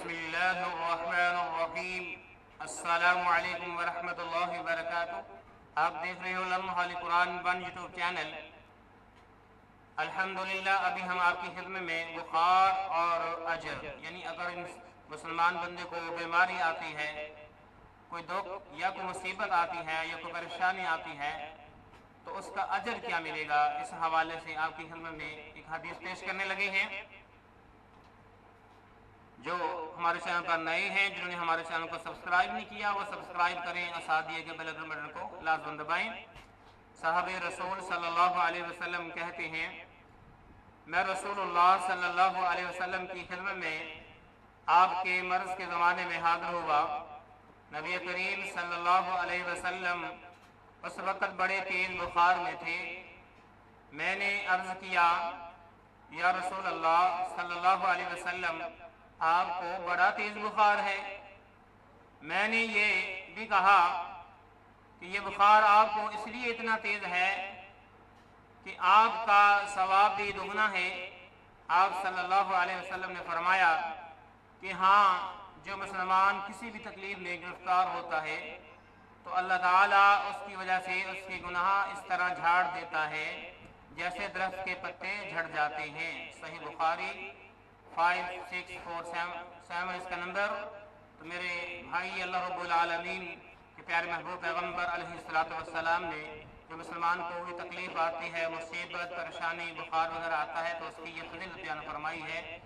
بسم اللہ الرحمن الرحیم۔ السلام علیکم ورحمۃ اللہ وبرکاتہ۔ آپ دیکھ رہے ہو لمحہ قرآن ون یوٹیوب چینل۔ الحمدللہ ابھی ہم آپ کی خدمت میں بخار اور اجر، یعنی اگر مسلمان بندے کو بیماری آتی ہے، کوئی دکھ یا کوئی مصیبت آتی ہے یا کوئی پریشانی آتی ہے تو اس کا اجر کیا ملے گا، اس حوالے سے آپ کی خدمت میں ایک حدیث پیش کرنے لگے ہیں۔ جو ہمارے چینل پر نئے ہیں، جنہوں نے ہمارے چینل کو سبسکرائب نہیں کیا وہ سبسکرائب کریں اور ساتھ دیے گئے بیل آئیکن بٹن کو لازم دبائیں۔ صحابہ رسول صلی اللہ علیہ وسلم کہتے ہیں، میں رسول اللہ صلی اللہ علیہ وسلم کی خدمت میں آپ کے مرض کے زمانے میں حاضر ہوا۔ نبی کریم صلی اللہ علیہ وسلم اس وقت بڑے تیز بخار میں تھے۔ میں نے عرض کیا، یا رسول اللہ صلی اللہ علیہ وسلم، آپ کو بڑا تیز بخار ہے۔ میں نے یہ بھی کہا کہ یہ بخار آپ کو اس لیے اتنا تیز ہے کہ آپ کا ثواب بھی دگنا ہے۔ آپ صلی اللہ علیہ وسلم نے فرمایا کہ ہاں، جو مسلمان کسی بھی تکلیف میں گرفتار ہوتا ہے تو اللہ تعالیٰ اس کی وجہ سے اس کے گناہ اس طرح جھاڑ دیتا ہے جیسے درخت کے پتے جھڑ جاتے ہیں۔ صحیح بخاری 5647 اس کا نمبر۔ تو میرے بھائی، اللہ رب العالمین کے پیارے محبوب پیغمبر علیہ السلام نے جو مسلمان کو کوئی تکلیف آتی ہے، مصیبت، پریشانی، بخار وغیرہ آتا ہے تو اس کی یہ فضیلت بیان فرمائی ہے۔